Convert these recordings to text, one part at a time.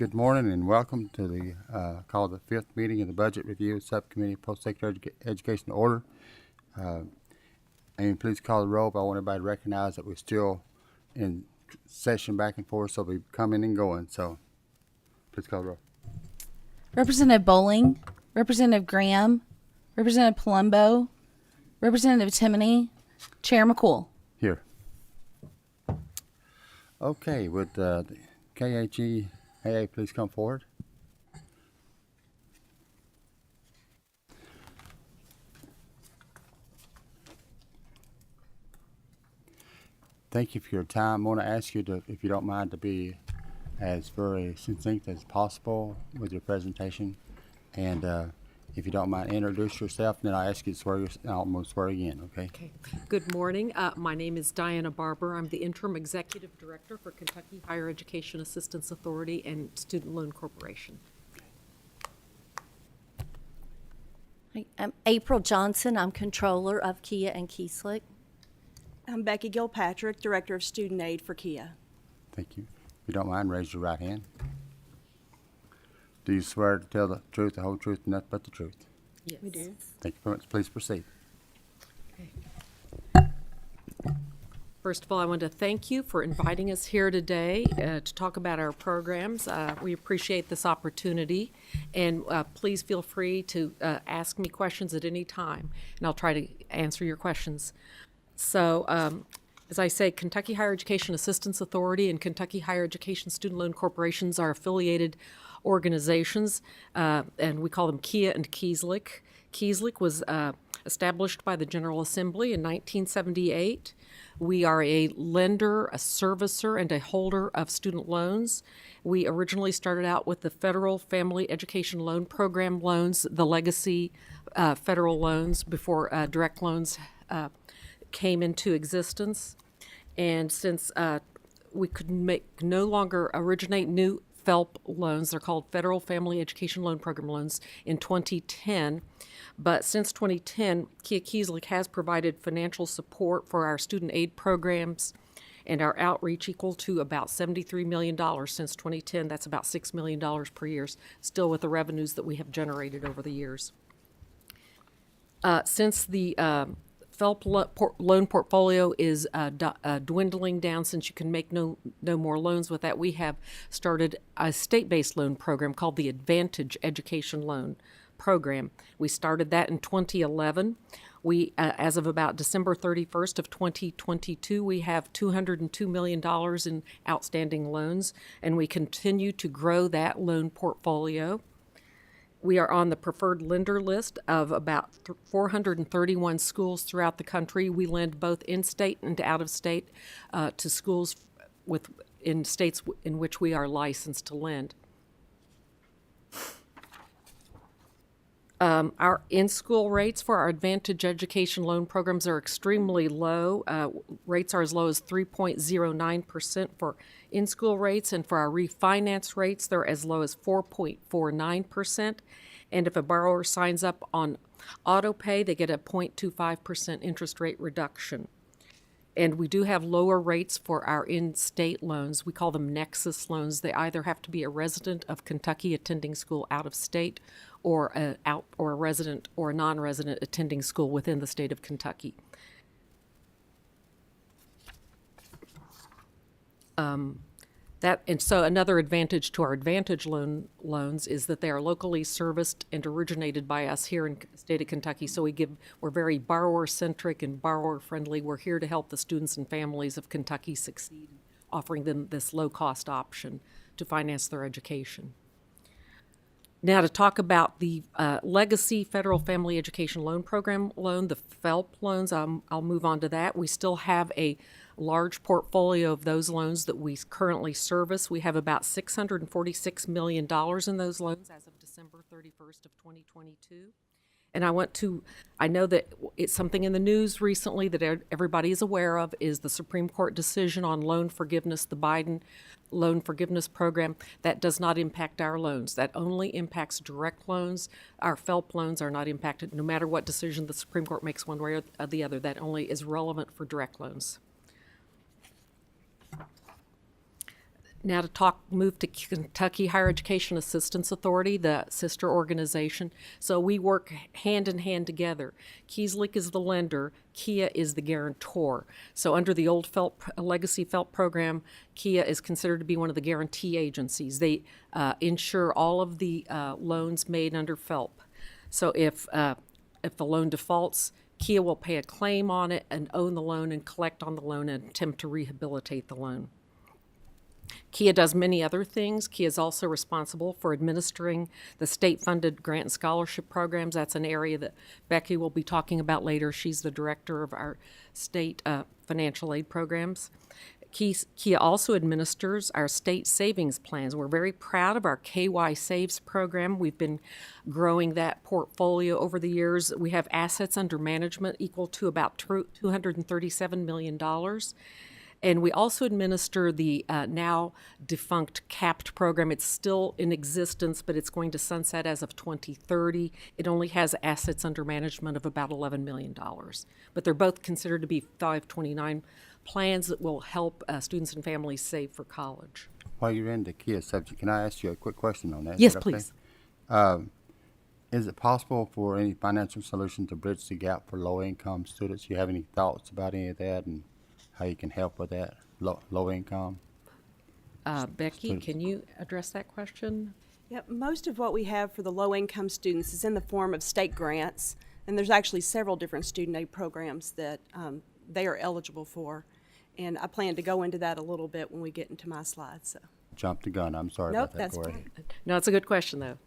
Good morning and welcome to the call the fifth meeting of the Budget Review Subcommittee Postsecondary Education to order. Amy, please call the roll, but I want everybody to recognize that we're still in session back and forth, so we're coming and going. So please call the roll. Representative Bowling, Representative Graham, Representative Palumbo, Representative Timoney, Chair McCool. Here. Okay, would the KHEAA please come forward? Thank you for your time. I want to ask you to, if you don't mind, to be as very succinct as possible with your presentation. And if you don't mind, introduce yourself, and then I'll ask you to swear, I'm going to swear again, okay? Okay. Good morning. My name is Diana Barber. I'm the Interim Executive Director for Kentucky Higher Education Assistance Authority and Student Loan Corporation. Hi, I'm April Johnson. I'm Controller of Kia and Kieslick. I'm Becky Gilpatrick, Director of Student Aid for Kia. Thank you. If you don't mind, raise your right hand. Do you swear to tell the truth, the whole truth, and nothing but the truth? Yes. We do. Thank you very much. Please proceed. First of all, I want to thank you for inviting us here today to talk about our programs. We appreciate this opportunity, and please feel free to ask me questions at any time, and I'll try to answer your questions. So, as I say, Kentucky Higher Education Assistance Authority and Kentucky Higher Education Student Loan Corporations are affiliated organizations, and we call them Kia and Kieslick. Kieslick was established by the General Assembly in 1978. We are a lender, a servicer, and a holder of student loans. We originally started out with the Federal Family Education Loan Program loans, the legacy federal loans before direct loans came into existence. And since we could no longer originate new FFELP loans, they're called Federal Family Education Loan Program loans, in 2010. But since 2010, Kia Kieslick has provided financial support for our student aid programs and our outreach equal to about $73 million since 2010. That's about $6 million per year, still with the revenues that we have generated over the years. Since the FFELP loan portfolio is dwindling down, since you can make no more loans with that, we have started a state-based loan program called the Advantage Education Loan Program. We started that in 2011. We, as of about December 31st of 2022, we have $202 million in outstanding loans, and we continue to grow that loan portfolio. We are on the preferred lender list of about 431 schools throughout the country. We lend both in-state and out-of-state to schools in states in which we are licensed to lend. Our in-school rates for our Advantage Education Loan programs are extremely low. Rates are as low as 3.09% for in-school rates, and for our refinance rates, they're as low as 4.49%. And if a borrower signs up on auto pay, they get a 0.25% interest rate reduction. And we do have lower rates for our in-state loans. We call them Nexus loans. They either have to be a resident of Kentucky attending school out of state, or a resident or a non-resident attending school within the state of Kentucky. And so another advantage to our Advantage loans is that they are locally serviced and originated by us here in the state of Kentucky. So we're very borrower-centric and borrower-friendly. We're here to help the students and families of Kentucky succeed, offering them this low-cost option to finance their education. Now, to talk about the legacy Federal Family Education Loan Program loan, the FFELP loans, I'll move on to that. We still have a large portfolio of those loans that we currently service. We have about $646 million in those loans as of December 31st of 2022. And I know that it's something in the news recently that everybody is aware of, is the Supreme Court decision on loan forgiveness, the Biden loan forgiveness program. That does not impact our loans. That only impacts direct loans. Our FFELP loans are not impacted, no matter what decision the Supreme Court makes one way or the other. That only is relevant for direct loans. Now move to Kentucky Higher Education Assistance Authority, the sister organization. So we work hand in hand together. Kieslich is the lender, KIA is the guarantor. So under the old Legacy FELP program, KIA is considered to be one of the guarantee agencies. They insure all of the loans made under FELP. So if the loan defaults, KIA will pay a claim on it and own the loan and collect on the loan and attempt to rehabilitate the loan. KIA does many other things. KIA is also responsible for administering the state-funded grant and scholarship programs. That's an area that Becky will be talking about later. She's the director of our state financial aid programs. KIA also administers our state savings plans. We're very proud of our KY Saves program. We've been growing that portfolio over the years. We have assets under management equal to about $237 million. And we also administer the now defunct CAPT program. It's still in existence, but it's going to sunset as of 2030. It only has assets under management of about $11 million. But they're both considered to be 529 plans that will help students and families save for college. While you're in the KIA subject, can I ask you a quick question on that? Is Yes, that okay? please. Is it possible for any financial solution to bridge the gap for low-income students? You have any thoughts about any of that and how you can help with that, low income? Becky, can you address that question? Yep, most of what we have for the low-income students is in the form of state grants, and there's actually several different student aid programs that they are eligible for. And I plan to go into that a little bit when we get into my slides. So. Jump the gun. I'm sorry Nope, about that. that's Go fine. ahead. No, it's a good question, though.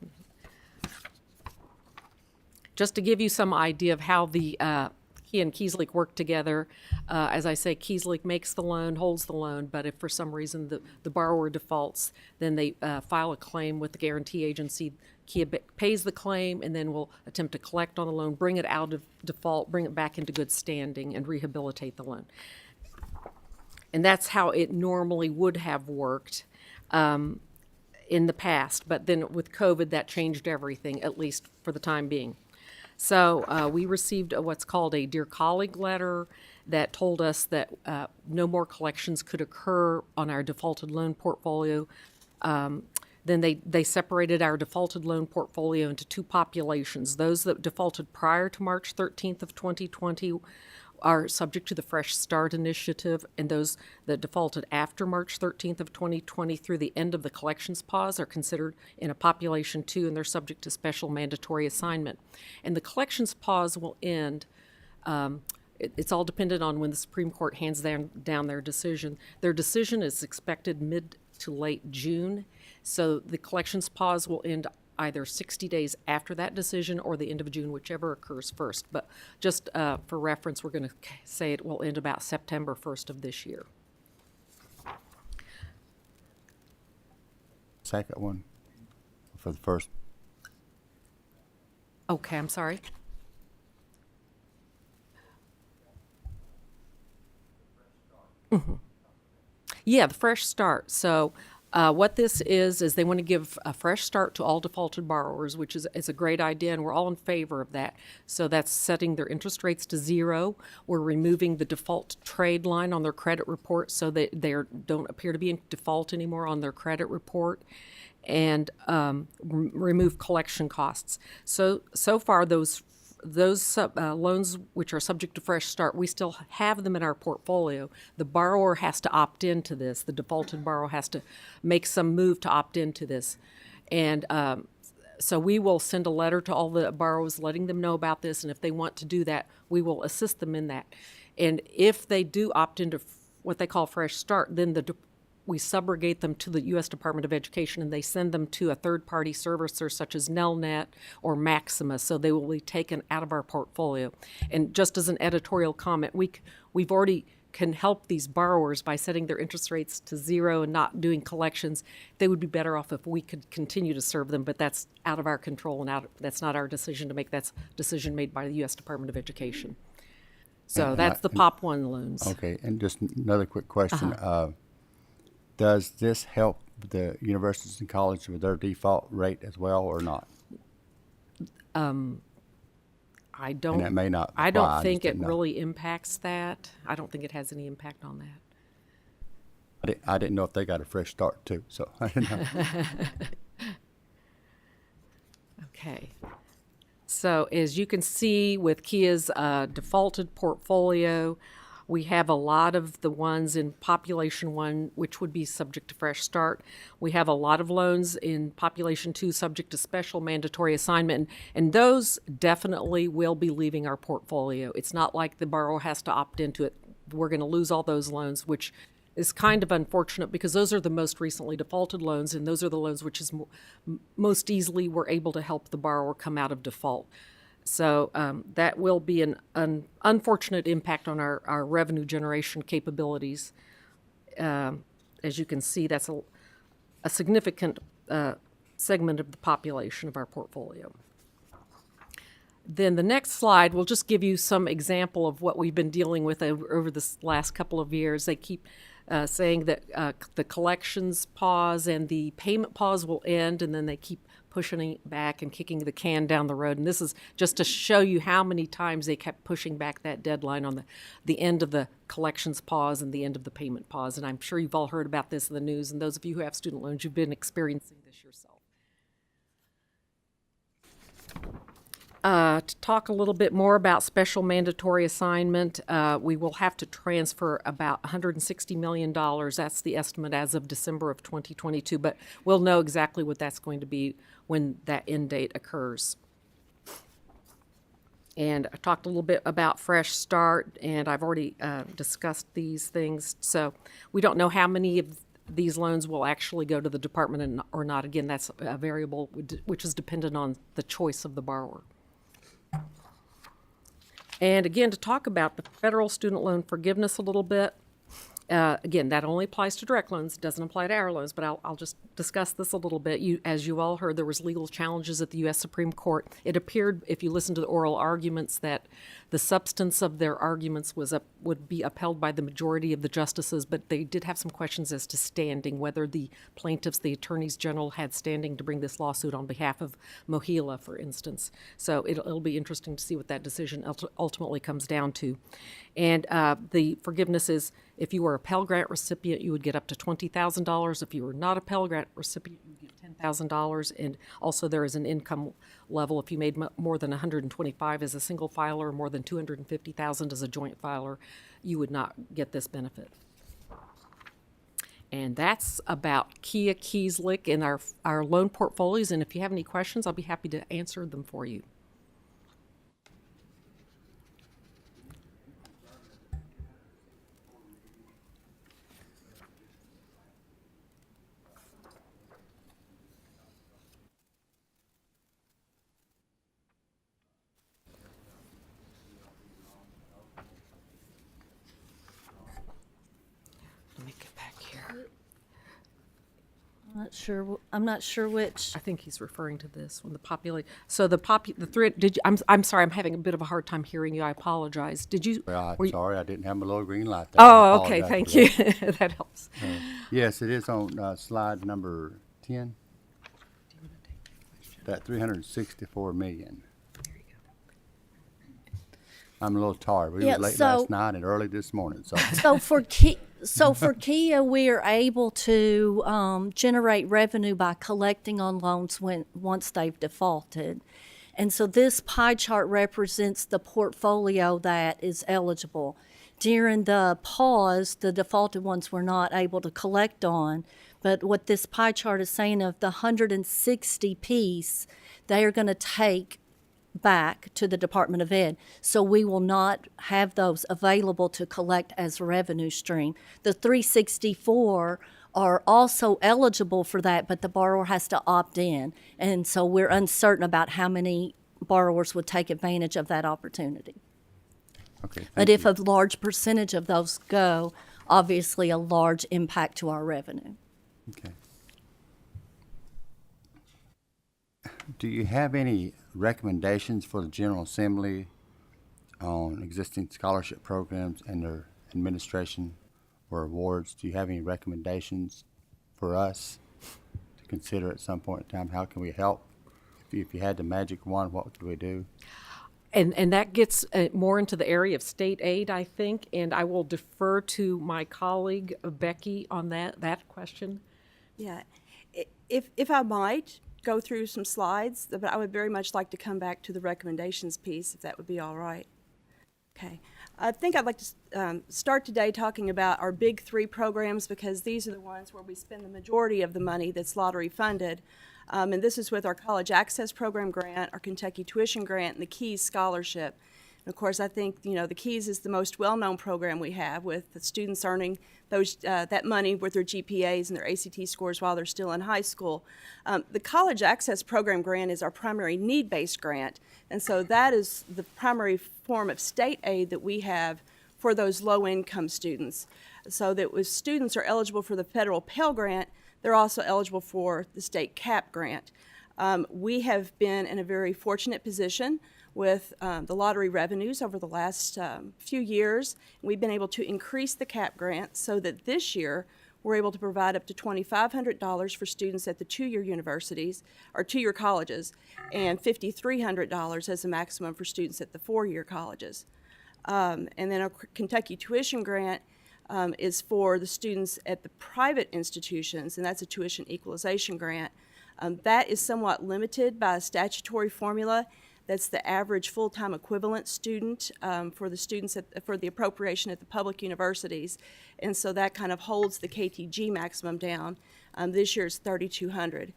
Just to give you some idea of how the KIA and Kieslich work together, as I say, Kieslich makes the loan, holds the loan, but if for some reason the borrower defaults, then they file a claim with the guarantee agency. KIA pays the claim and then will attempt to collect on the loan, bring it out of default, bring it back into good standing, and rehabilitate the loan. And that's how it normally would have worked in the past. But then with COVID, that changed everything, at least for the time being. So we received what's called a Dear Colleague letter that told us that no more collections could occur on our defaulted loan portfolio. Then they separated our defaulted loan portfolio into two populations. Those that defaulted prior to March 13th of 2020 are subject to the Fresh Start initiative, and those that defaulted after March 13th of 2020 through the end of the collections pause are considered in a population 2, and they're subject to special mandatory assignment. And the collections pause will end. It's all dependent on when the Supreme Court hands down their decision. Their decision is expected mid to late June, so the collections pause will end either 60 days after that decision or the end of June, whichever occurs first. But just for reference, we're going to say it will end about September 1st of this year. Second one for the first. Okay, I'm sorry. Mm-hmm. Yeah, the Fresh Start. So what this is they want to give a fresh start to all defaulted borrowers, which is a great idea, and we're all in favor of that. So that's setting their interest rates to zero. We're removing the default trade line on their credit report so that they don't appear to be in default anymore on their credit report, and remove collection costs. So far, those loans which are subject to Fresh Start, we still have them in our portfolio. The borrower has to opt into this. The defaulted borrower has to make some move to opt into this. And so we will send a letter to all the borrowers letting them know about this, and if they want to do that, we will assist them in that. And if they do opt into what they call Fresh Start, then we subrogate them to the U.S. Department of Education, and they send them to a third-party servicer such as Nelnet or Maxima, so they will be taken out of our portfolio. And just as an editorial comment, we've already can help these borrowers by setting their interest rates to zero and not doing collections. They would be better off if we could continue to serve them, but that's out of our control, and that's not our decision to make. That's a decision made by the U.S. Department of Education. So that's the POP 1 loans. Okay, and just another quick question. Does this help the universities and colleges with their default rate as well, or not? I don't. And that may not I apply, don't I think just it didn't know. really impacts that. I don't think it has any impact on that. I didn't know if they got a fresh start too, so I didn't know. Okay. So as you can see with Kia's defaulted portfolio, we have a lot of the ones in Population 1, which would be subject to fresh start. We have a lot of loans in Population 2 subject to special mandatory assignment, and those definitely will be leaving our portfolio. It's not like the borrower has to opt into it. We're going to lose all those loans, which is kind of unfortunate because those are the most recently defaulted loans, and those are the loans which is most easily we're able to help the borrower come out of default. So that will be an unfortunate impact on our revenue generation capabilities. As you can see, that's a significant segment of the population of our portfolio. Then the next slide will just give you some example of what we've been dealing with over this last couple of years. They keep saying that the collections pause and the payment pause will end, and then they keep pushing it back and kicking the can down the road. And this is just to show you how many times they kept pushing back that deadline on the end of the collections pause and the end of the payment pause. And I'm sure you've all heard about this in the news, and those of you who have student loans, you've been experiencing this yourself. To talk a little bit more about special mandatory assignment, we will have to transfer about $160 million. That's the estimate as of December of 2022, but we'll know exactly what that's going to be when that end date occurs. And I talked a little bit about Fresh Start, and I've already discussed these things. So we don't know how many of these loans will actually go to the department or not. Again, that's a variable which is dependent on the choice of the borrower. And again, to talk about the federal student loan forgiveness a little bit, again, that only applies to direct loans. It doesn't apply to our loans, but I'll just discuss this a little bit. As you all heard, there was legal challenges at the U.S. Supreme Court. It appeared, if you listen to the oral arguments, that the substance of their arguments would be upheld by the majority of the justices, but they did have some questions as to standing, whether the plaintiffs, the attorneys general, had standing to bring this lawsuit on behalf of Mohila, for instance. So it'll be interesting to see what that decision ultimately comes down to. And the forgiveness is, if you were a Pell Grant recipient, you would get up to $20,000. If you were not a Pell Grant recipient, you would get $10,000. And also there is an income level. If you made more than $125,000 as a single filer, or more than $250,000 as a joint filer, you would not get this benefit. And that's about Kia Kieslick and our loan portfolios. And if you have any questions, I'll be happy to answer them for you. Let me get back here. I'm not sure which. I think he's referring to this when the population. So the three. Did you? I'm sorry. I'm having a bit of a hard time hearing you. I apologize. Did you? Well, were I'm you- sorry, I didn't have my little green light there. I Oh, okay. apologize Thank for you. that. That helps. Yes, it is on slide number 10. That 364 million. I'm a little tired. We Yeah, was late so- last night and early this morning, so. So for Kia, we are able to generate revenue by collecting on loans once they've defaulted. And so this pie chart represents the portfolio that is eligible. During the pause, the defaulted ones were not able to collect on. But what this pie chart is saying, of the 160 piece, they are going to take back to the Department of Ed. So we will not have those available to collect as a revenue stream. The 364 are also eligible for that, but the borrower has to opt in. And so we're uncertain about how many borrowers would take advantage of that opportunity. Okay, But thank if you. a large percentage of those go, obviously a large impact to our revenue. Okay. Do you have any recommendations for the General Assembly on existing scholarship programs and their administration or awards? Do you have any recommendations for us to consider at some point in time? How can we help? If you had the magic wand, what would we do? And that gets more into the area of state aid, I think, and I will defer to my colleague Becky on that question. Yeah, if I might go through some slides, but I would very much like to come back to the recommendations piece, if that would be all right. Okay, I think I'd like to start today talking about our big three programs, because these are the ones where we spend the majority of the money that's lottery funded. And this is with our College Access Program grant, our Kentucky Tuition Grant, and the KEYS Scholarship. And of course, I think, you know, the KEYS is the most well-known program we have, with the students earning those that money with their GPAs and their ACT scores while they're still in high school. The College Access Program grant is our primary need-based grant, and so that is the primary form of state aid that we have for those low-income students. So that if students are eligible for the federal Pell Grant, they're also eligible for the state CAP grant. We have been in a very fortunate position with the lottery revenues over the last few years. We've been able to increase the CAP grant so that this year we're able to provide up to $2,500 for students at the two-year universities or two-year colleges, and $5,300 as a maximum for students at the four-year colleges. And then our Kentucky Tuition Grant is for the students at the private institutions, and that's a tuition equalization grant. That is somewhat limited by a statutory formula. That's the average full-time equivalent student for the students for the appropriation at the public universities, and so that kind of holds the KTG maximum down. This year it's $3,200.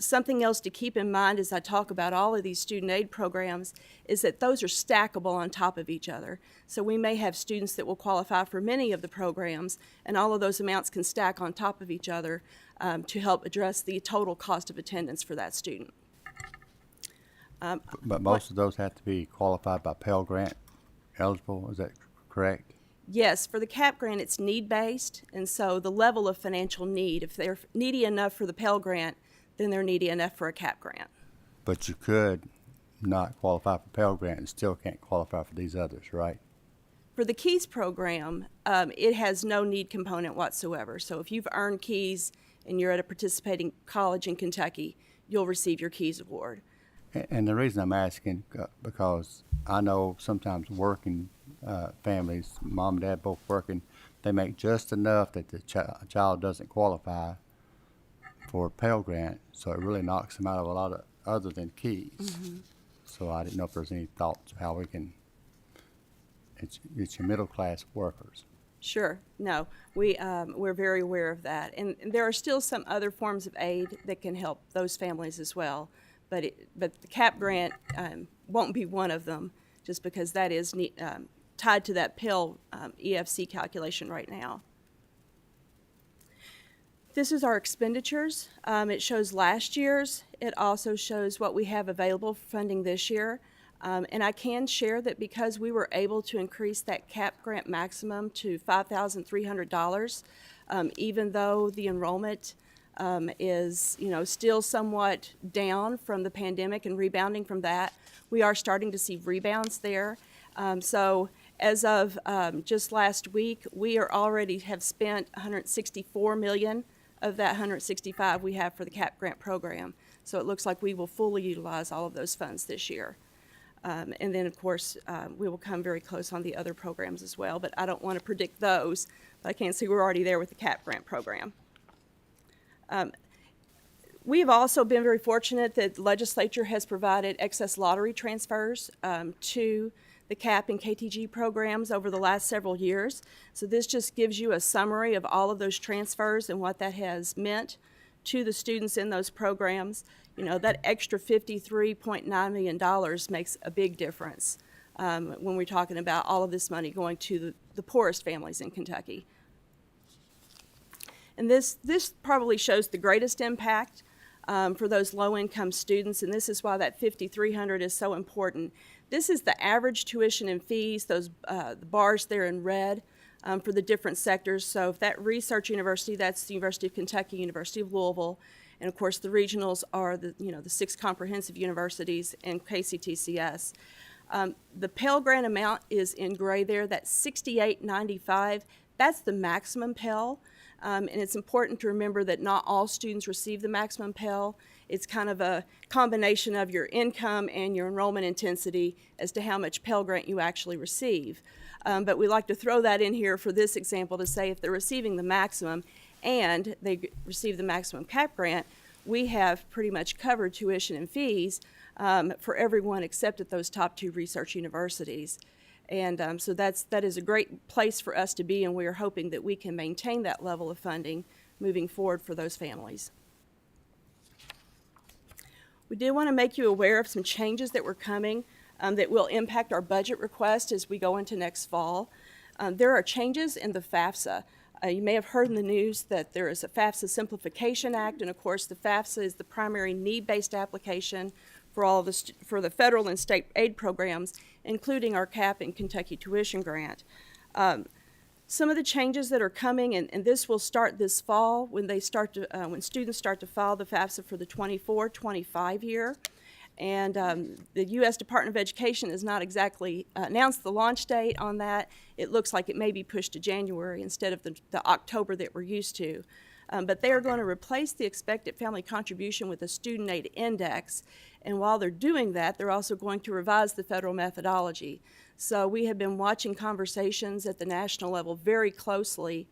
Something else to keep in mind as I talk about all of these student aid programs is that those are stackable on top of each other. So we may have students that will qualify for many of the programs, and all of those amounts can stack on top of each other to help address the total cost of attendance for that student. But most of those have to be qualified by Pell Grant eligible, is that correct? Yes, for the CAP grant, it's need-based, and so the level of financial need, if they're needy enough for the Pell Grant, then they're needy enough for a CAP grant. But you could not qualify for Pell Grant and still can't qualify for these others, right? For the KEYS program, it has no need component whatsoever. So if you've earned KEYS and you're at a participating college in Kentucky, you'll receive your KEYS award. And the reason I'm asking, because I know sometimes working families, mom and dad both working, they make just enough that the child doesn't qualify for a Pell Grant, so it really knocks them out of a lot of other than KEYS. Mm-hmm. So I didn't know if there's any thoughts how we can, it's your middle class workers. Sure. No, we're very aware of that. And there are still some other forms of aid that can help those families as well. But the CAP grant won't be one of them, just because that is tied to that Pell EFC calculation right now. This is our expenditures. It shows last year's. It also shows what we have available for funding this year. And I can share that because we were able to increase that CAP grant maximum to $5,300, even though the enrollment is, still somewhat down from the pandemic and rebounding from that, we are starting to see rebounds there. So as of just last week, we already have spent $164 million of that 165 we have for the CAP grant program. So it looks like we will fully utilize all of those funds this year. And then, of course, we will come very close on the other programs as well, but I don't want to predict those. But I can see we're already there with the CAP grant program. We've also been very fortunate that the legislature has provided excess lottery transfers to the CAP and KTG programs over the last several years. So this just gives you a summary of all of those transfers and what that has meant to the students in those programs. That extra $53.9 million makes a big difference when we're talking about all of this money going to the poorest families in Kentucky. And this probably shows the greatest impact for those low-income students, and this is why that $5,300 is so important. This is the average tuition and fees, those the bars there in red for the different sectors. So if that research university, that's the University of Kentucky, University of Louisville, and of course the regionals are the 6 comprehensive universities and KCTCS. The Pell Grant amount is in gray there. That's $68.95. That's the maximum Pell. And it's important to remember that not all students receive the maximum Pell. It's kind of a combination of your income and your enrollment intensity as to how much Pell Grant you actually receive. But we like to throw that in here for this example to say if they're receiving the maximum and they receive the maximum cap grant, we have pretty much covered tuition and fees for everyone except at those top 2 research universities. And so that is a great place for us to be, and we are hoping that we can maintain that level of funding moving forward for those families. We did want to make you aware of some changes that were coming that will impact our budget request as we go into next fall. There are changes in the FAFSA. You may have heard in the news that there is a FAFSA Simplification Act, and of course the FAFSA is the primary need-based application for all for the federal and state aid programs, including our CAP and Kentucky tuition grant. Some of the changes that are coming, and this will start this fall when students start to file the FAFSA for the 24-25 year. And the U.S. Department of Education has not exactly announced the launch date on that. It looks like it may be pushed to January instead of the October that we're used to. But they are going to replace the expected family contribution with a student aid index. And while they're doing that, they're also going to revise the federal methodology. So we have been watching conversations at the national level very closely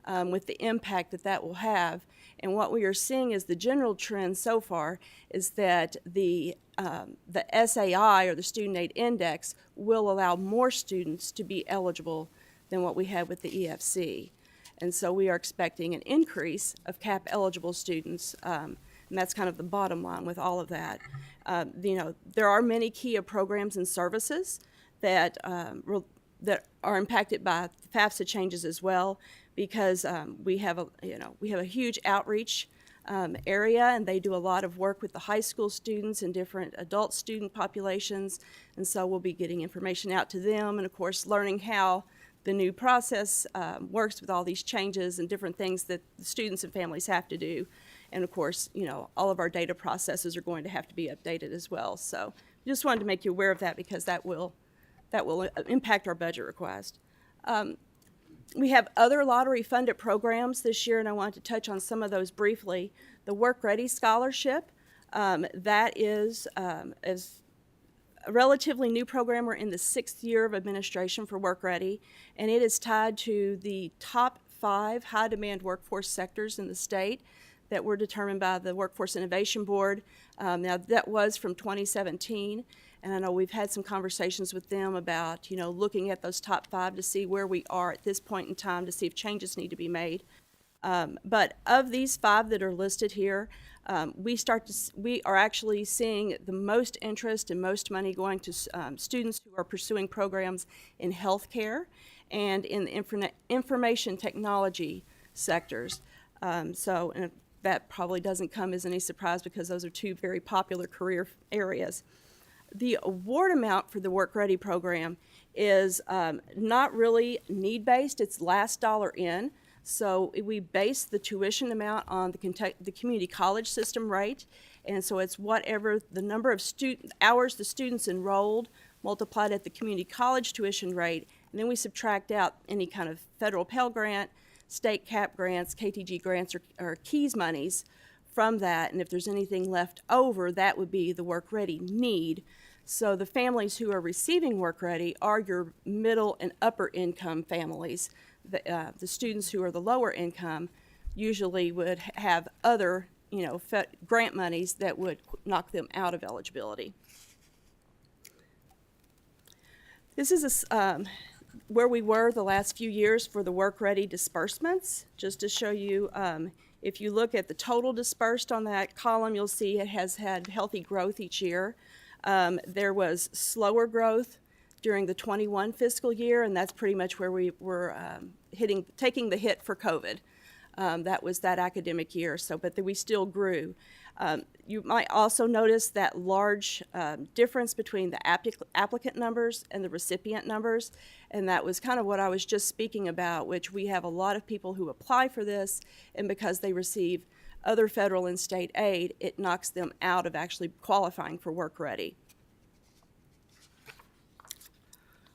with the impact that will have. And what we are seeing is the general trend so far is that the SAI, or the Student Aid Index, will allow more students to be eligible than what we had with the EFC. And so we are expecting an increase of CAP eligible students, and that's kind of the bottom line with all of that. There are many KIA programs and services that are impacted by FAFSA changes as well, because we have a huge outreach area, and they do a lot of work with the high school students and different adult student populations, and so we'll be getting information out to them, and of course learning how the new process works with all these changes and different things that the students and families have to do. And of course, all of our data processes are going to have to be updated as well. So just wanted to make you aware of that, because that will impact our budget request. We have other lottery-funded programs this year, and I wanted to touch on some of those briefly. The Work Ready Scholarship, that is a relatively new program. We're in the 6th year of administration for Work Ready, and it is tied to the top 5 high-demand workforce sectors in the state that were determined by the Workforce Innovation Board. Now, that was from 2017. And I know we've had some conversations with them about, looking at those top 5 to see where we are at this point in time, to see if changes need to be made. But of these 5 that are listed here, we are actually seeing the most interest and most money going to students who are pursuing programs in healthcare and in the information technology sectors. And that probably doesn't come as any surprise, because those are 2 very popular career areas. The award amount for the Work Ready program is not really need-based, it's last dollar in. So we base the tuition amount on the community college system rate, and so it's whatever the number of hours the students enrolled multiplied at the community college tuition rate, and then we subtract out any kind of federal Pell Grant, state CAP grants, KTG grants, or KEYS monies from that, and if there's anything left over, that would be the Work Ready need. So the families who are receiving Work Ready are your middle and upper income families. The students who are the lower income usually would have other, grant monies that would knock them out of eligibility. This is where we were the last few years for the Work Ready disbursements. Just to show you, if you look at the total dispersed on that column, you'll see it has had healthy growth each year. There was slower growth during the 21 fiscal year, and that's pretty much where we were taking the hit for COVID. That was that academic year, but we still grew. You might also notice that large difference between the applicant numbers and the recipient numbers, and that was kind of what I was just speaking about, which we have a lot of people who apply for this, and because they receive other federal and state aid, it knocks them out of actually qualifying for Work Ready.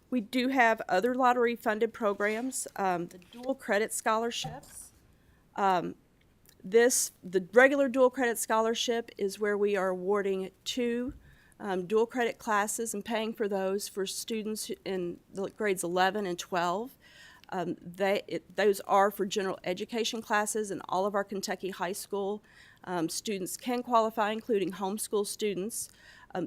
We do have other lottery-funded programs. The dual credit scholarships The regular dual credit scholarship is where we are awarding 2 dual credit classes and paying for those for students in the grades 11 and 12. Those are for general education classes, and all of our Kentucky high school students can qualify, including homeschool students.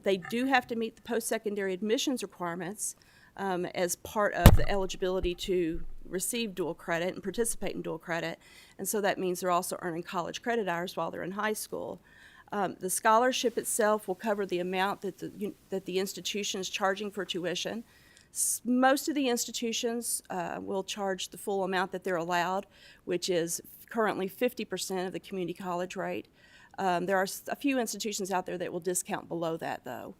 They do have to meet the post-secondary admissions requirements as part of the eligibility to receive dual credit and participate in dual credit, and so that means they're also earning college credit hours while they're in high school. The scholarship itself will cover the amount that the institution is charging for tuition. Most of the institutions will charge the full amount that they're allowed, which is currently 50% of the community college rate. There are a few institutions out there that will discount below that, though.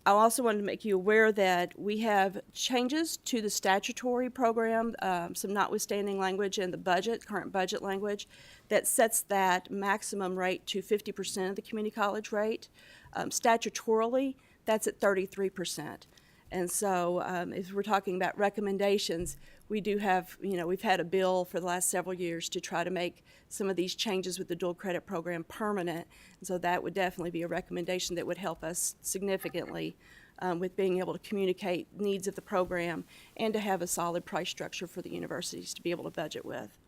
I also wanted to make you aware that we have changes to the statutory program, some notwithstanding language in the budget, current budget language, that sets that maximum rate to 50% of the community college rate. Statutorily, that's at 33%. And so if we're talking about recommendations, we do have, we've had a bill for the last several years to try to make some of these changes with the dual credit program permanent. And so that would definitely be a recommendation that would help us significantly with being able to communicate needs of the program and to have a solid price structure for the universities to be able to budget with.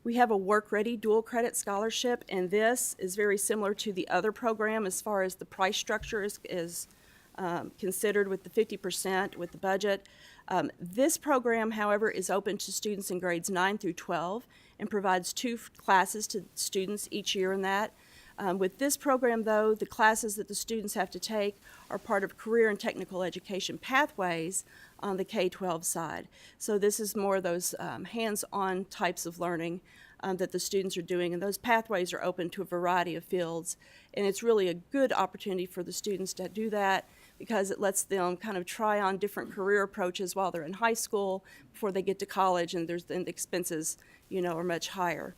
We have a work-ready dual credit scholarship, and this is very similar to the other program as far as the price structure is considered with the 50% with the budget. This program, however, is open to students in grades 9 through 12 and provides 2 classes to students each year in that. With this program, though, the classes that the students have to take are part of career and technical education pathways on the K-12 side. So this is more of those hands-on types of learning that the students are doing, and those pathways are open to a variety of fields. And it's really a good opportunity for the students to do that because it lets them kind of try on different career approaches while they're in high school before they get to college, and the expenses, are much higher.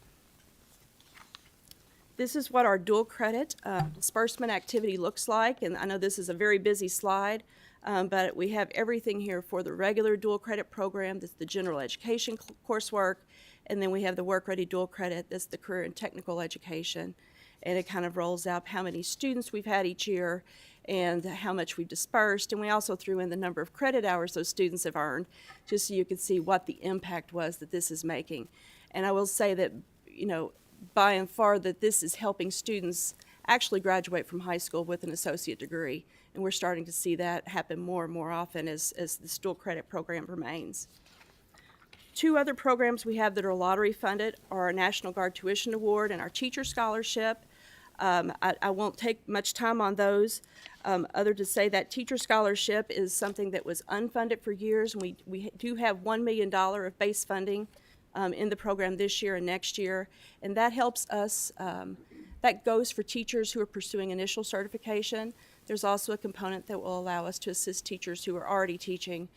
This is what our dual credit disbursement activity looks like, and I know this is a very busy slide, but we have everything here for the regular dual credit program. That's the general education coursework, and then we have the work-ready dual credit. That's the career and technical education, and it kind of rolls out how many students we've had each year and how much we've dispersed, and we also threw in the number of credit hours those students have earned, just so you could see what the impact was that this is making. And I will say that, by and far that this is helping students actually graduate from high school with an associate degree, and we're starting to see that happen more and more often as this dual credit program remains. 2 other programs we have that are lottery funded are our National Guard Tuition Award and our Teacher Scholarship. I won't take much time on those other to say that Teacher Scholarship is something that was unfunded for years, and we do have $1 million of base funding in the program this year and next year, and that helps us. That goes for teachers who are pursuing initial certification. There's also a component that will allow us to assist teachers who are already teaching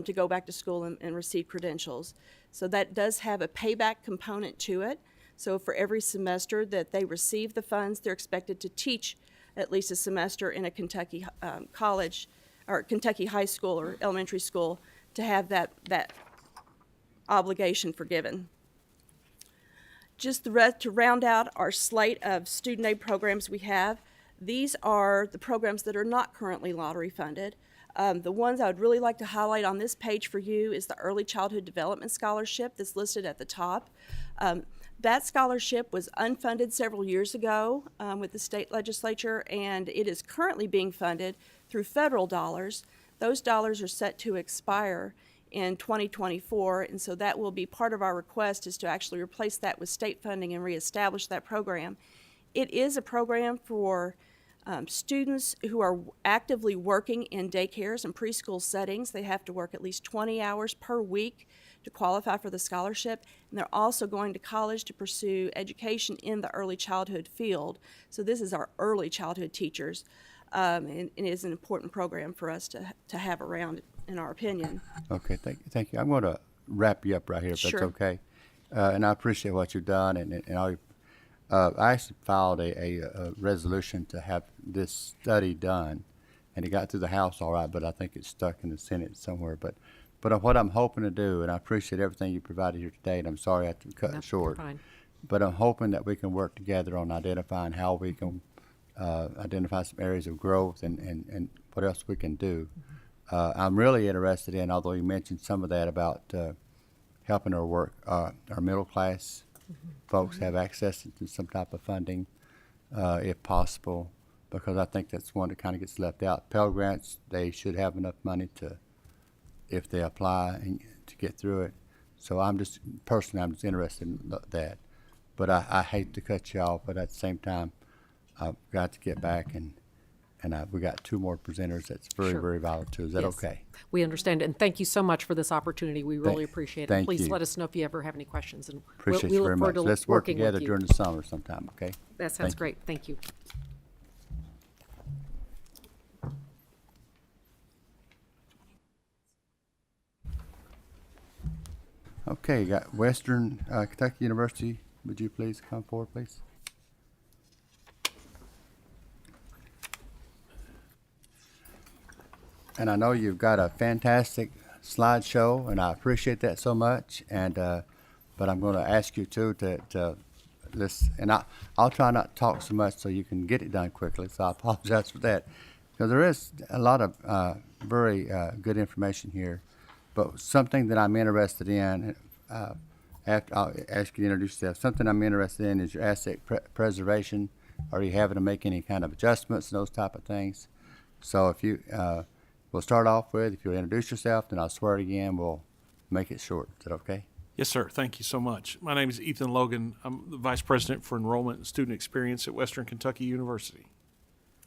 to go back to school and receive credentials. So that does have a payback component to it. So for every semester that they receive the funds, they're expected to teach at least a semester in a Kentucky college or Kentucky high school or elementary school to have that obligation forgiven. Just to round out our slate of student aid programs we have, these are the programs that are not currently lottery funded. The ones I would really like to highlight on this page for you is the Early Childhood Development Scholarship that's listed at the top. That scholarship was unfunded several years ago with the state legislature, and it is currently being funded through federal dollars. Those dollars are set to expire in 2024, and so that will be part of our request is to actually replace that with state funding and reestablish that program. It is a program for students who are actively working in daycares and preschool settings. They have to work at least 20 hours per week to qualify for the scholarship, and they're also going to college to pursue education in the early childhood field. So this is our early childhood teachers, and it is an important program for us to have around, in our opinion. Okay, thank you. I'm going to wrap you up right here, if Sure. that's okay. And I appreciate what you've done, and I actually filed a resolution to have this study done, and it got through the House all right, but I think it's stuck in the Senate somewhere. But But what I'm hoping to do, and I appreciate everything you provided here today, and I'm sorry I had to cut No, it short. you're fine. But I'm hoping that we can work together on identifying how we can identify some areas of growth and what else we can do. I'm really interested in, although you mentioned some of that about helping our middle class folks have access to some type of funding, if possible, because I think that's one that kind of gets left out. Pell Grants, they should have enough money to, if they apply, and to get through it. So I'm just interested in that. But I hate to cut you off, but at the same time, I've got to get back, and we got two more presenters that's very, Sure. very valuable too. Is that Yes. okay? We understand, and thank you so much for this opportunity. We really appreciate it. thank Please you. let us know if you ever have any questions, and Appreciate we you look very forward much. to Let's work working together with you. during the summer sometime, okay? That sounds Thank you. great. Thank you. Okay, you got Western Kentucky University. Would you please come forward, please? And I know you've got a fantastic slideshow, and I appreciate that so much. And but I'm going to ask you too to listen, and I'll try not to talk so much so you can get it done quickly. So I apologize for that, because there is a lot of very good information here. But something that I'm interested in, after I'll ask you to introduce yourself. Something I'm interested in is your asset preservation. Are you having to make any kind of adjustments and those type of things? So if you, we'll start off with, if you'll introduce yourself, then I'll swear it again. We'll make it short. Is that okay? Yes, sir. Thank you so much. My name is Ethan Logan. I'm the Vice President for Enrollment and Student Experience at Western Kentucky University.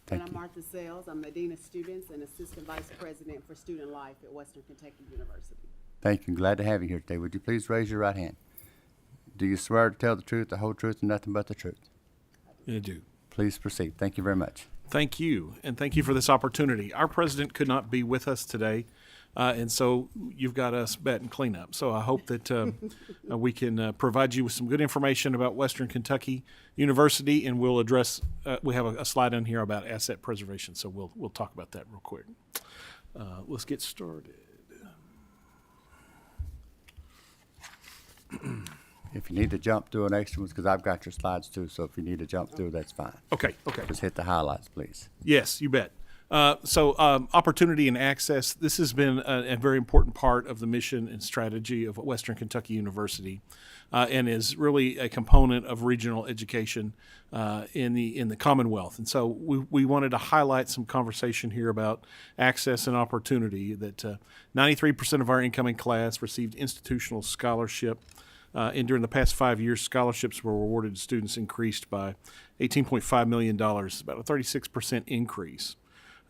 Thank And I'm you. Martha Sales. I'm the Dean of Students and Assistant Vice President for Student Life at Western Kentucky University. Thank you. Glad to have you here today. Would you please raise your right hand? Do you swear to tell the truth, the whole truth, and nothing but the truth? I do. Please proceed. Thank you very much. Thank you, and thank you for this opportunity. Our president could not be with us today, and so you've got us batting cleanup. So I hope that we can provide you with some good information about Western Kentucky University, and we'll address. We have a slide in here about asset preservation, so we'll talk about that real quick. Let's get started. If you need to jump through an extra one, because I've got your slides too, so if you need to jump through, that's fine. Okay. Just hit the highlights, please. Yes, you bet. Opportunity and access, this has been a very important part of the mission and strategy of Western Kentucky University, and is really a component of regional education in the Commonwealth. And so we wanted to highlight some conversation here about access and opportunity, that 93% of our incoming class received institutional scholarship. And during the past 5 years, scholarships were awarded to students increased by $18.5 million, about a 36% increase.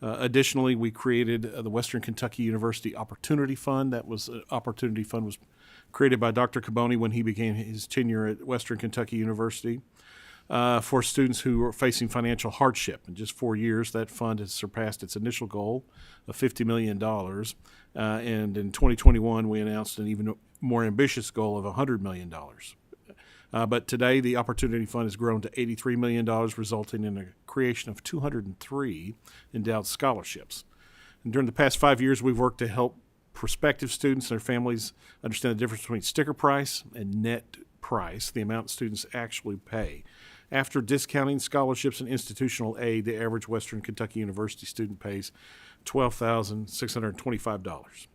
Additionally, we created the Western Kentucky University Opportunity Fund. Opportunity Fund was created by Dr. Caboni when he began his tenure at Western Kentucky University for students who are facing financial hardship. In just 4 years, that fund has surpassed its initial goal of $50 million. And in 2021, we announced an even more ambitious goal of $100 million. But today, the Opportunity Fund has grown to $83 million, resulting in a creation of 203 endowed scholarships. And during the past 5 years, we've worked to help prospective students and their families understand the difference between sticker price and net price, the amount students actually pay. After discounting scholarships and institutional aid, the average Western Kentucky University student pays $12,625.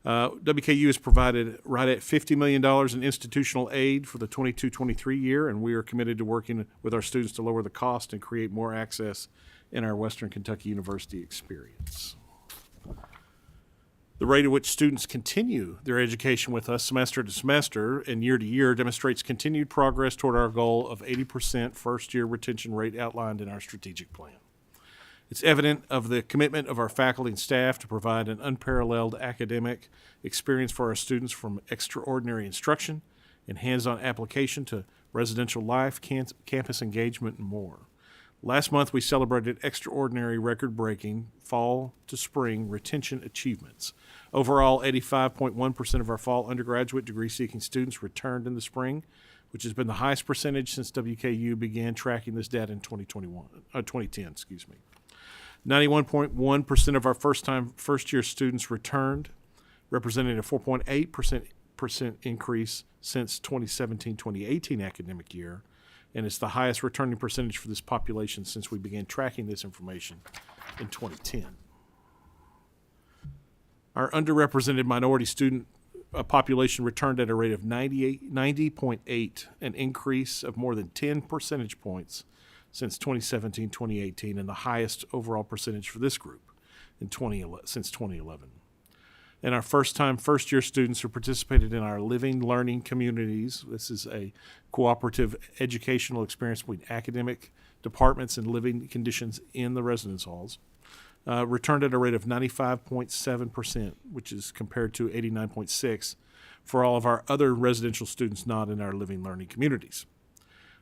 WKU has provided right at $50 million in institutional aid for the 22-23 year, and we are committed to working with our students to lower the cost and create more access in our Western Kentucky University experience. The rate at which students continue their education with us semester to semester and year to year demonstrates continued progress toward our goal of 80% first-year retention rate outlined in our strategic plan. It's evident of the commitment of our faculty and staff to provide an unparalleled academic experience for our students, from extraordinary instruction and hands-on application to residential life, campus engagement, and more. Last month, we celebrated extraordinary record-breaking fall to spring retention achievements. Overall, 85.1% of our fall undergraduate degree-seeking students returned in the spring, which has been the highest percentage since WKU began tracking this data in 2010. 91.1% of our first-year students returned. representing a 4.8% increase since 2017-2018 academic year, and it's the highest returning percentage for this population since we began tracking this information in 2010. Our underrepresented minority student population returned at a rate of 90.8, an increase of more than 10 percentage points since 2017-2018, and the highest overall percentage for this group since 2011. And our first-year students who participated in our Living Learning Communities, this is a cooperative educational experience between academic departments and living conditions in the residence halls, returned at a rate of 95.7%, which is compared to 89.6% for all of our other residential students not in our Living Learning Communities.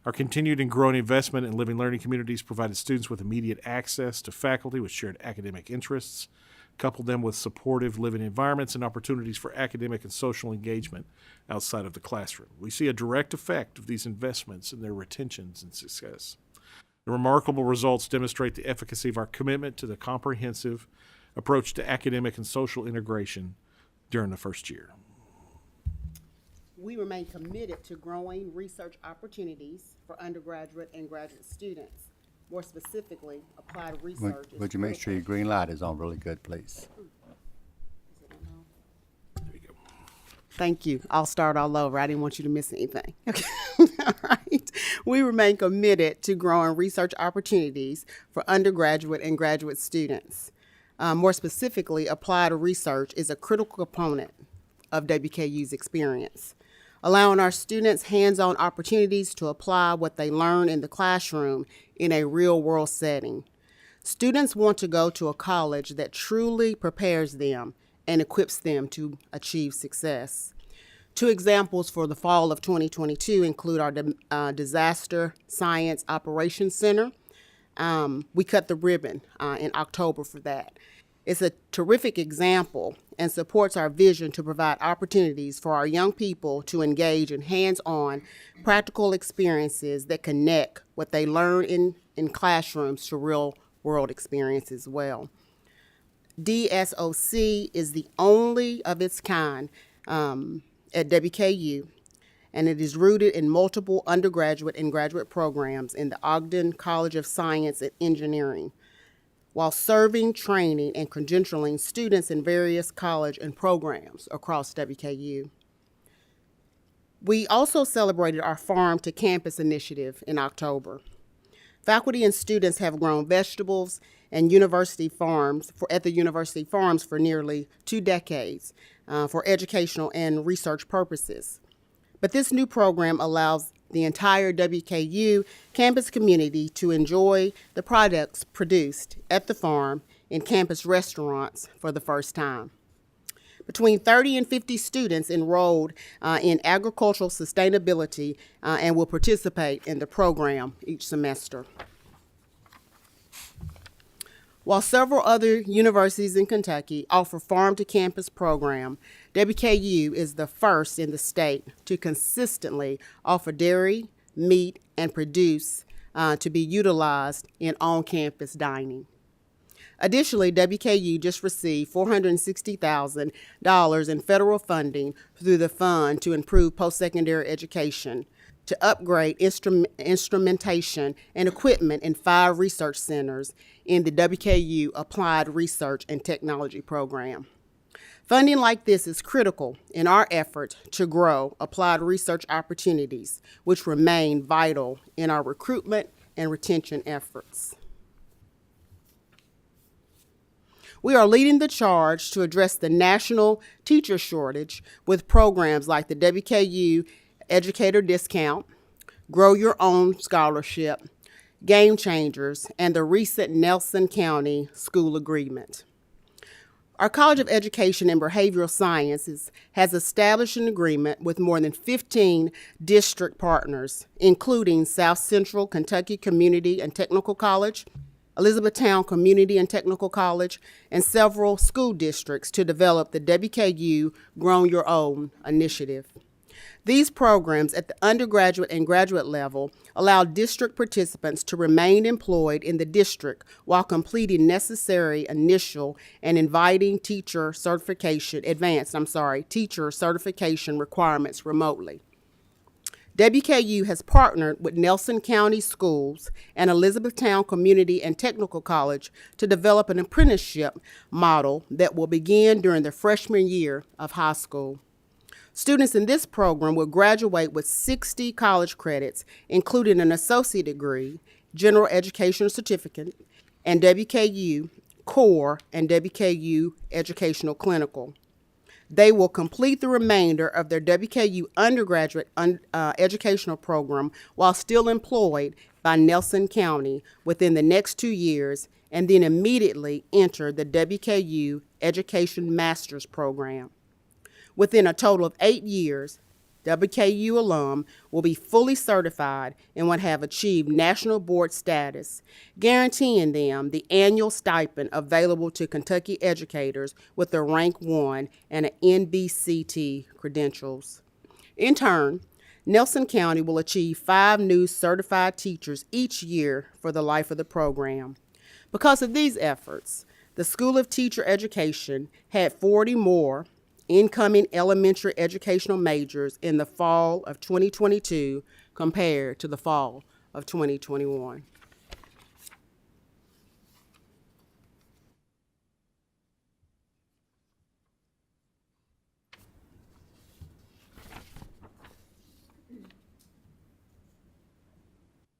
Our continued and growing investment in Living Learning Communities provided students with immediate access to faculty with shared academic interests, coupled them with supportive living environments and opportunities for academic and social engagement outside of the classroom. We see a direct effect of these investments in their retentions and success. The remarkable results demonstrate the efficacy of our commitment to the comprehensive approach to academic and social integration during the first year. We remain committed to growing research opportunities for undergraduate and graduate students. More specifically, applied research is Would you make sure your green light is on really good, please? There you go. Thank you. I'll start all over. I didn't want you to miss anything. Okay. All right. We remain committed to growing research opportunities for undergraduate and graduate students. More specifically, applied research is a critical component of WKU's experience, allowing our students hands-on opportunities to apply what they learn in the classroom in a real-world setting. Students want to go to a college that truly prepares them and equips them to achieve success. Two examples for the fall of 2022 include our Disaster Science Operations Center. We cut the ribbon in October for that. It's a terrific example and supports our vision to provide opportunities for our young people to engage in hands-on practical experiences that connect what they learn in classrooms to real-world experience as well. DSOC is the only of its kind at WKU, and it is rooted in multiple undergraduate and graduate programs in the Ogden College of Science and Engineering, while serving, training, and credentialing students in various college and programs across WKU. We also celebrated our Farm to Campus initiative in October. Faculty and students have grown vegetables and at the university farms for nearly 2 decades for educational and research purposes. But this new program allows the entire WKU campus community to enjoy the products produced at the farm in campus restaurants for the first time. Between 30 and 50 students enrolled in agricultural sustainability and will participate in the program each semester. While several other universities in Kentucky offer Farm to Campus program, WKU is the first in the state to consistently offer dairy, meat, and produce to be utilized in on-campus dining. Additionally, WKU just received $460,000 in federal funding through the Fund to Improve Postsecondary Education to upgrade instrumentation and equipment in 5 research centers in the WKU Applied Research and Technology program. Funding like this is critical in our effort to grow applied research opportunities, which remain vital in our recruitment and retention efforts. We are leading the charge to address the national teacher shortage with programs like the WKU Educator Discount, Grow Your Own Scholarship, Game Changers, and the recent Nelson County School Agreement. Our College of Education and Behavioral Sciences has established an agreement with more than 15 district partners, including South Central Kentucky Community and Technical College, Elizabethtown Community and Technical College, and several school districts to develop the WKU Grow Your Own initiative. These programs at the undergraduate and graduate level allow district participants to remain employed in the district while completing necessary initial and advanced teacher certification requirements remotely. WKU has partnered with Nelson County Schools and Elizabethtown Community and Technical College to develop an apprenticeship model that will begin during the freshman year of high school. Students in this program will graduate with 60 college credits, including an associate degree, general education certificate, and WKU core and WKU educational clinical. They will complete the remainder of their WKU undergraduate educational program while still employed by Nelson County within the next 2 years, and then immediately enter the WKU Education Master's Program. Within a total of 8 years, WKU alum will be fully certified and would have achieved national board status, guaranteeing them the annual stipend available to Kentucky educators with a rank 1 and an NBCT credentials. In turn, Nelson County will achieve 5 new certified teachers each year for the life of the program. Because of these efforts, the School of Teacher Education had 40 more incoming elementary educational majors in the fall of 2022 compared to the fall of 2021.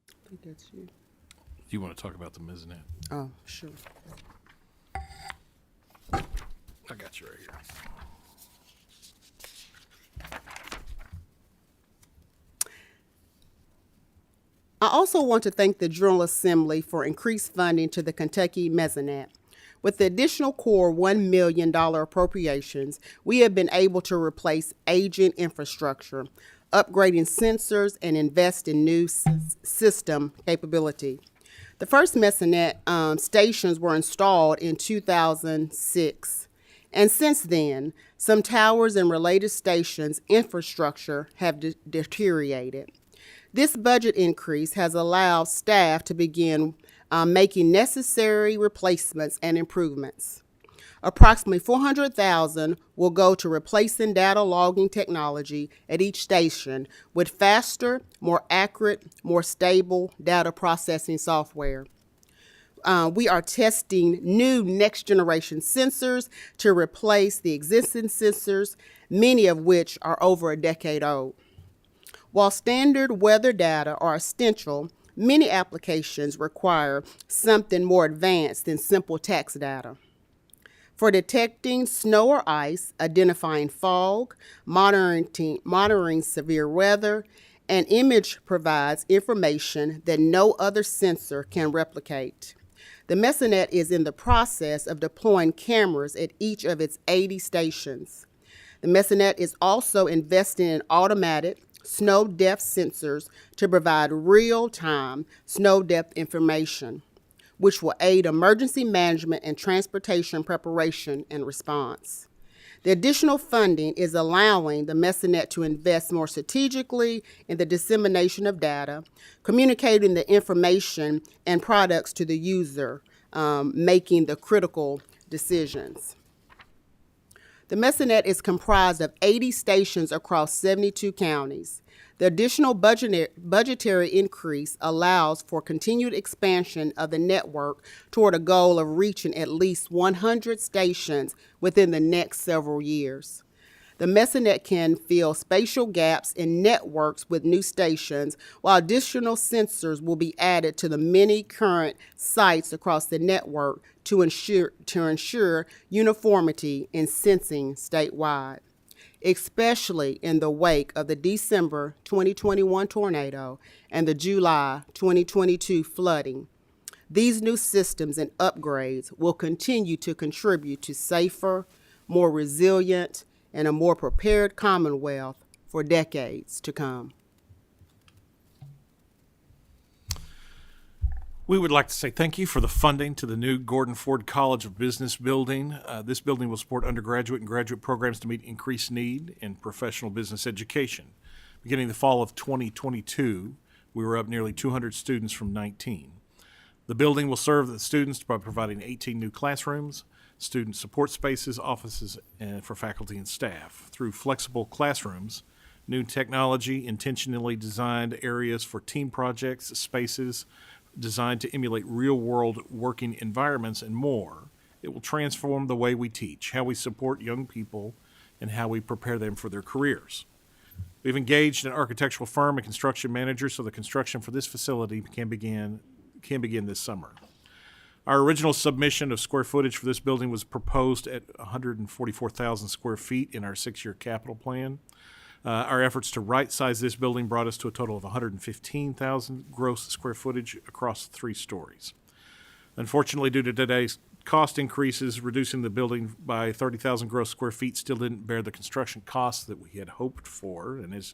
I think that's you. Do you want to talk about the mezzanine? Oh, sure. I got you right here. I also want to thank the General Assembly for increased funding to the Kentucky Mezzanette. With the additional core $1 million appropriations, we have been able to replace aging infrastructure, upgrading sensors, and invest in new system capability. The first Mezzanette stations were installed in 2006, and since then, some towers and related stations' infrastructure have deteriorated. This budget increase has allowed staff to begin making necessary replacements and improvements. Approximately $400,000 will go to replacing data logging technology at each station with faster, more accurate, more stable data processing software. We are testing new next-generation sensors to replace the existing sensors, many of which are over a decade old. While standard weather data are essential, many applications require something more advanced than simple text data. For detecting snow or ice, identifying fog, monitoring severe weather, an image provides information that no other sensor can replicate. The Mezzanette is in the process of deploying cameras at each of its 80 stations. The Mezzanette is also investing in automated snow depth sensors to provide real-time snow depth information, which will aid emergency management and transportation preparation and response. The additional funding is allowing the Mezzanette to invest more strategically in the dissemination of data, communicating the information and products to the user, making the critical decisions. The Mezzanette is comprised of 80 stations across 72 counties. The additional budgetary increase allows for continued expansion of the network toward a goal of reaching at least 100 stations within the next several years. The Mezzanette can fill spatial gaps in networks with new stations, while additional sensors will be added to the many current sites across the network to ensure uniformity in sensing statewide, especially in the wake of the December 2021 tornado and the July 2022 flooding. These new systems and upgrades will continue to contribute to safer, more resilient, and a more prepared Commonwealth for decades to come. We would like to say thank you for the funding to the new Gordon Ford College of Business building. This building will support undergraduate and graduate programs to meet increased need in professional business education. Beginning the fall of 2022, we were up nearly 200 students from 19. The building will serve the students by providing 18 new classrooms, student support spaces, offices for faculty and staff. Through flexible classrooms, new technology, intentionally designed areas for team projects, spaces designed to emulate real-world working environments, and more, it will transform the way we teach, how we support young people, and how we prepare them for their careers. We've engaged an architectural firm and construction manager so the construction for this facility can begin this summer. Our original submission of square footage for this building was proposed at 144,000 square feet in our 6-year capital plan. Our efforts to right-size this building brought us to a total of 115,000 gross square footage across 3 stories. Unfortunately, due to today's cost increases, reducing the building by 30,000 gross square feet still didn't bear the construction costs that we had hoped for. And as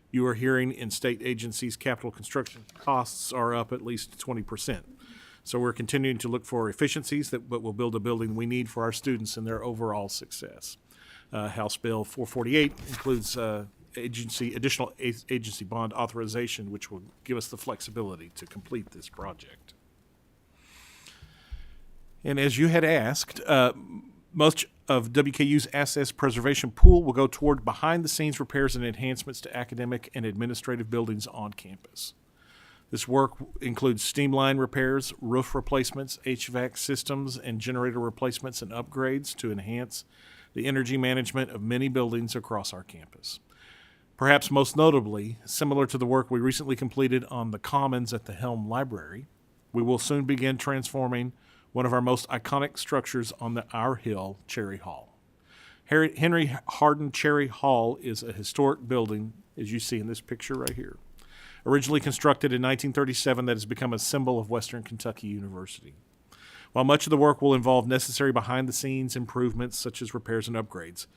you are hearing in state agencies, capital construction costs are up at least 20%. So we're continuing to look for efficiencies that will build a building we need for our students and their overall success. House Bill 448 includes additional agency bond authorization, which will give us the flexibility to complete this project. And as you had asked, most of WKU's assets preservation pool will go toward behind-the-scenes repairs and enhancements to academic and administrative buildings on campus. This work includes steam line repairs, roof replacements, HVAC systems, and generator replacements and upgrades to enhance the energy management of many buildings across our campus. Perhaps most notably, similar to the work we recently completed on the Commons at the Helm Library, we will soon begin transforming one of our most iconic structures on our hill, Cherry Hall. Henry Hardin Cherry Hall is a historic building, as you see in this picture right here. Originally constructed in 1937, that has become a symbol of Western Kentucky University. While much of the work will involve necessary behind-the-scenes improvements such as repairs and upgrades,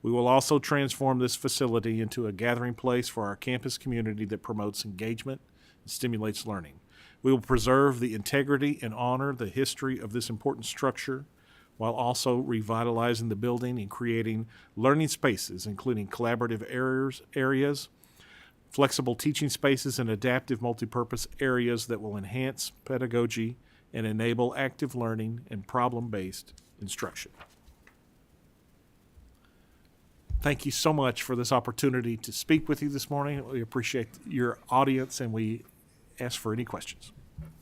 we will also transform this facility into a gathering place for our campus community that promotes engagement and stimulates learning. We will preserve the integrity and honor the history of this important structure while also revitalizing the building and creating learning spaces, including collaborative areas, flexible teaching spaces, and adaptive multipurpose areas that will enhance pedagogy and enable active learning and problem-based instruction. Thank you so much for this opportunity to speak with you this morning. We appreciate your audience, and we ask for any questions.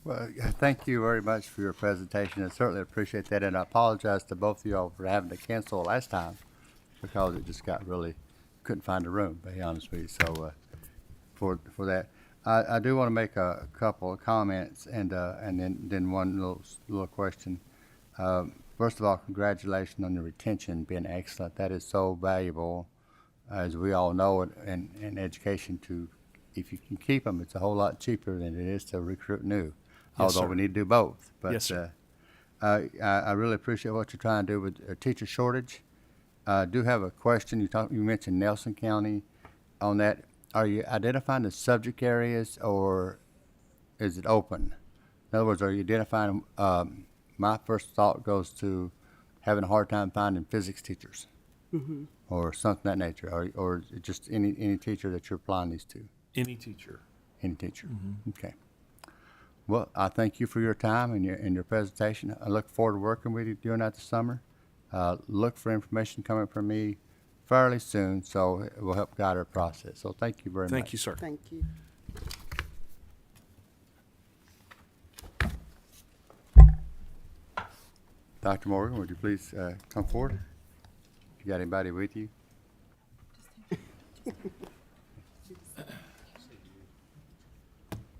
Well, thank you very much for your presentation. I certainly appreciate that, and I apologize to both of y'all for having to cancel last time because it just got really, couldn't find a room, to be honest with you. So for that, I do want to make a couple of comments and then one little question. First of all, congratulations on your retention being excellent. That is so valuable, as we all know, in education. If you can keep them, it's a whole lot cheaper than it is to recruit new. Yes, Although sir. we need to do both. But Yes, sir. I really appreciate what you're trying to do with a teacher shortage. I do have a question. You mentioned Nelson County on that. Are you identifying the subject areas or is it open? In other words, are you identifying, my first thought goes to having a hard time finding physics teachers or something of that nature, or is it just any teacher that you're applying these to? Any teacher. Any teacher. Okay. Well, I thank you for your time and your presentation. I look forward to working with you during that this summer. Look for information coming from me fairly soon, so it will help guide our process. So thank you very much. Thank you, sir. Thank you. Dr. Morgan, would you please come forward? You got anybody with you?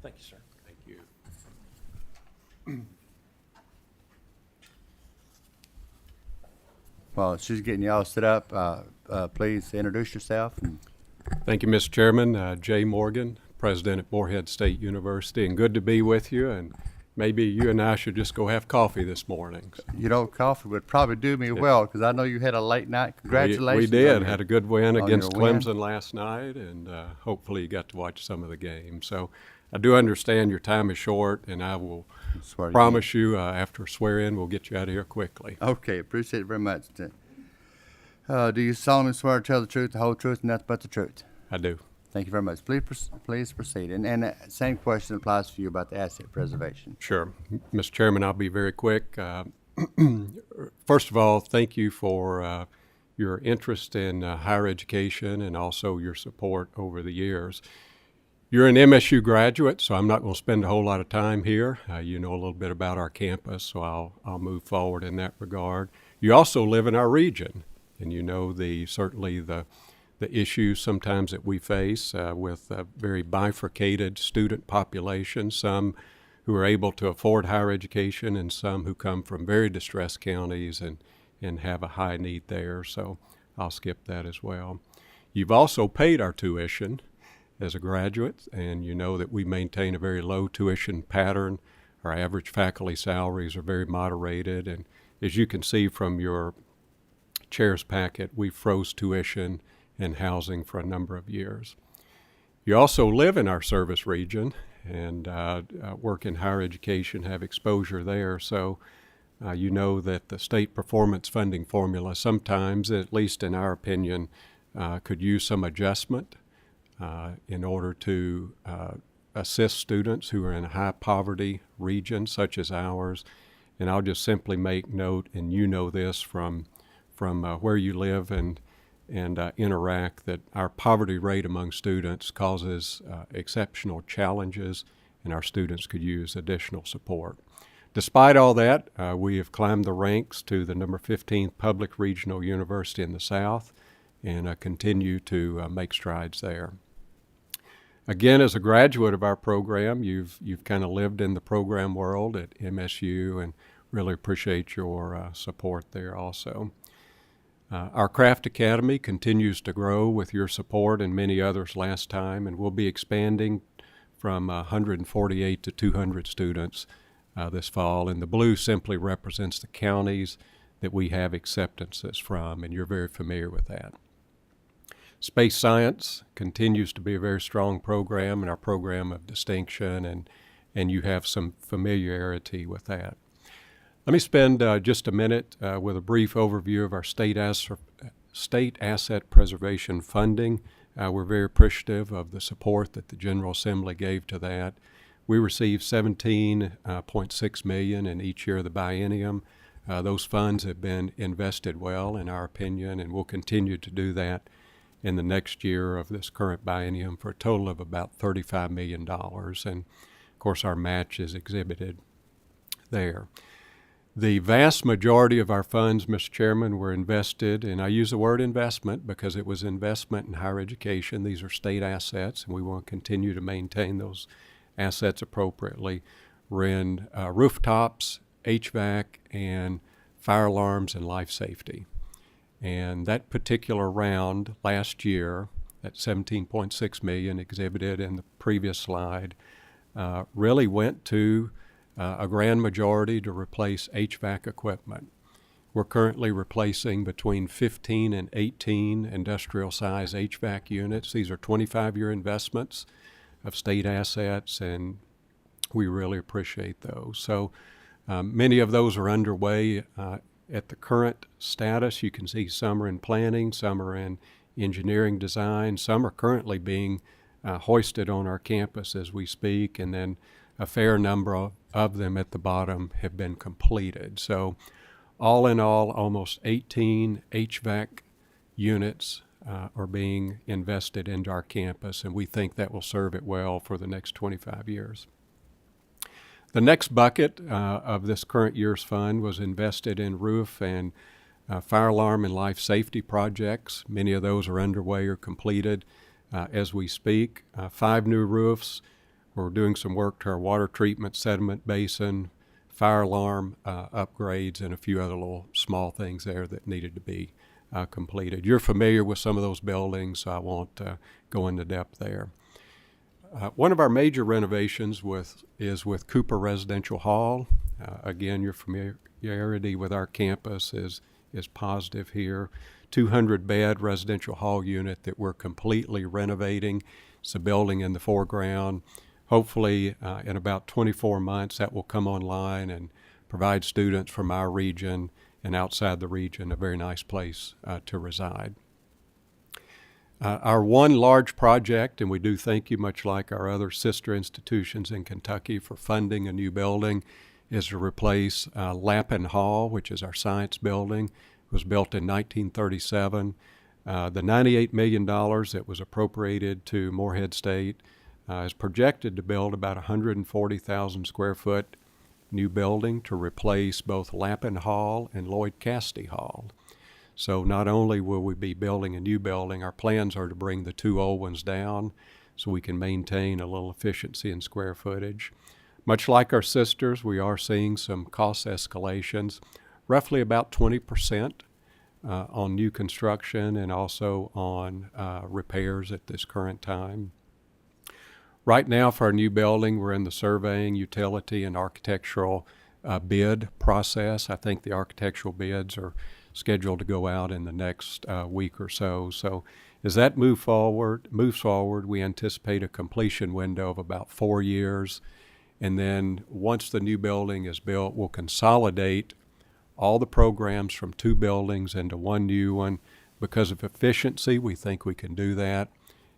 Thank you, sir. Thank you. Well, she's getting y'all set up. Please introduce yourself. Thank you, Mr. Chairman. Jay Morgan, President at Morehead State University, and good to be with you. And maybe you and I should just go have coffee this morning. You know, coffee would probably do me well because I know you had a late night. Congratulations. We did. on your- Had a good win on against your win. Clemson last night, and hopefully you got to watch some of the game. So I do understand your time is short, and I will Swear to promise you after swear-in, we'll get you out of here quickly. Okay, appreciate it very much. Do you solemnly swear to tell the truth, the whole truth, and nothing but the truth? I do. Thank you very much. Please proceed. And same question applies to you about the asset preservation. Sure. Mr. Chairman, I'll be very quick. First of all, thank you for your interest in higher education and also your support over the years. You're an MSU graduate, so I'm not going to spend a whole lot of time here. You know a little bit about our campus, so I'll move forward in that regard. You also live in our region, and you know certainly the issues sometimes that we face with a very bifurcated student population, some who are able to afford higher education and some who come from very distressed counties and have a high need there, so I'll skip that as well. You've also paid our tuition as a graduate, and you know that we maintain a very low tuition pattern. Our average faculty salaries are very moderated, and as you can see from your chair's packet, we froze tuition and housing for a number of years. You also live in our service region and work in higher education, have exposure there, so you know that the state performance funding formula sometimes, at least in our opinion, could use some adjustment in order to assist students who are in a high poverty region such as ours. And I'll just simply make note, and you know this from where you live and interact, that our poverty rate among students causes exceptional challenges, and our students could use additional support. Despite all that, we have climbed the ranks to the number 15th public regional university in the South and continue to make strides there. Again, as a graduate of our program, you've kind of lived in the program world at MSU, and really appreciate your support there also. Our Craft Academy continues to grow with your support and many others last time, and we'll be expanding from 148 to 200 students this fall. And the blue simply represents the counties that we have acceptances from, and you're very familiar with that. Space Science continues to be a very strong program and our program of distinction, and you have some familiarity with that. Let me spend just a minute with a brief overview of our state asset preservation funding. We're very appreciative of the support that the General Assembly gave to that. We received $17.6 million in each year of the biennium. Those funds have been invested well, in our opinion, and we'll continue to do that in the next year of this current biennium for a total of about $35 million. And, of course, our match is exhibited there. The vast majority of our funds, Mr. Chairman, were invested, and I use the word investment because it was investment in higher education. These are state assets, and we want to continue to maintain those assets appropriately. We're in rooftops, HVAC, and fire alarms and life safety. And that particular round last year, that $17.6 million exhibited in the previous slide, really went to a grand majority to replace HVAC equipment. We're currently replacing between 15 and 18 industrial-size HVAC units. These are 25-year investments of state assets, and we really appreciate those. So many of those are underway at the current status. You can see some are in planning, some are in engineering design, some are currently being hoisted on our campus as we speak, and then a fair number of them at the bottom have been completed. So all in all, almost 18 HVAC units are being invested into our campus, and we think that will serve it well for the next 25 years. The next bucket of this current year's fund was invested in roof and fire alarm and life safety projects. Many of those are underway or completed as we speak. 5 new roofs. We're doing some work to our water treatment sediment basin, fire alarm upgrades, and a few other little small things there that needed to be completed. You're familiar with some of those buildings, so I won't go into depth there. One of our major renovations is with Cooper Residential Hall. Again, your familiarity with our campus is positive here. 200-bed residential hall unit that we're completely renovating. It's a building in the foreground hopefully in about 24 months that will come online and provide students from our region and outside the region a very nice place to reside. Our one large project, and we do thank you much like our other sister institutions in Kentucky for funding a new building, is to replace Lappin Hall, which is our science building. It was built in 1937. The $98 million that was appropriated to Morehead State is projected to build about 140,000 square foot new building to replace both Lappin Hall and Lloyd Castey Hall. So not only will we be building a new building, our plans are to bring the two old ones down so we can maintain a little efficiency in square footage. Much like our sisters, we are seeing some cost escalations, roughly about 20% on new construction and also on repairs at this current time. Right now for our new building, we're in the surveying, utility, and architectural bid process. I think the architectural bids are scheduled to go out in the next week or so. So as that moves forward, we anticipate a completion window of about 4 years. And then once the new building is built, we'll consolidate all the programs from 2 buildings into one new one. Because of efficiency, we think we can do that.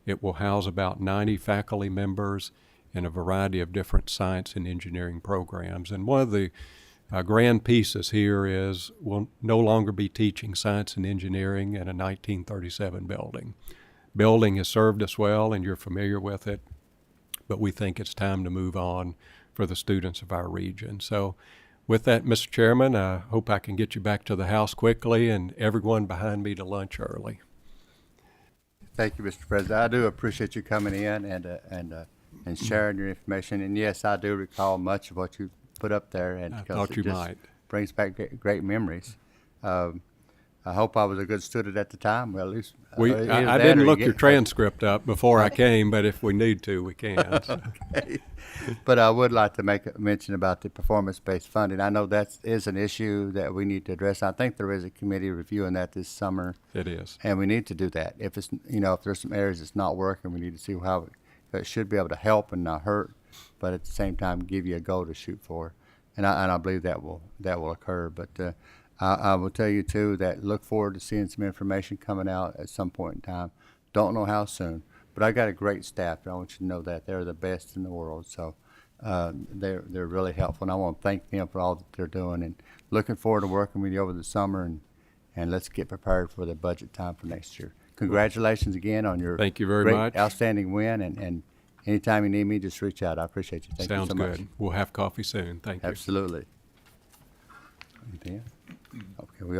It will house about 90 faculty members in a variety of different science and engineering programs. And one of the grand pieces here is we'll no longer be teaching science and engineering in a 1937 building. Building has served us well, and you're familiar with it, but we think it's time to move on for the students of our region. So with that, Mr. Chairman, I hope I can get you back to the House quickly and everyone behind me to lunch early. Thank you, Mr. President. I do appreciate you coming in and sharing your information. And yes, I do recall much of what you put up there, and I because thought it you just might. brings back great memories. I hope I was a good student at the time. Well, at least either I that didn't or you look get- your transcript up before I came, but if we need to, we can. So. But I would like to make a mention about the performance-based funding. I know that is an issue that we need to address. I think there is a committee reviewing that this summer. It is. And we need to do that. If it's, if there's some areas that's not working, we need to see how it should be able to help and not hurt, but at the same time give you a goal to shoot for. And I believe that will occur. But I will tell you too that look forward to seeing some information coming out at some point in time. Don't know how soon, but I got a great staff. And I want you to know that they're the best in the world. So they're really helpful, and I want to thank them for all that they're doing. And looking forward to working with you over the summer, and let's get prepared for the budget time for next year. Congratulations again on your Thank you very great, much. outstanding win. And anytime you need me, just reach out. I appreciate you. Thank Sounds you so good. much. We'll have coffee soon. Thank you. Absolutely. Anything else? Okay, we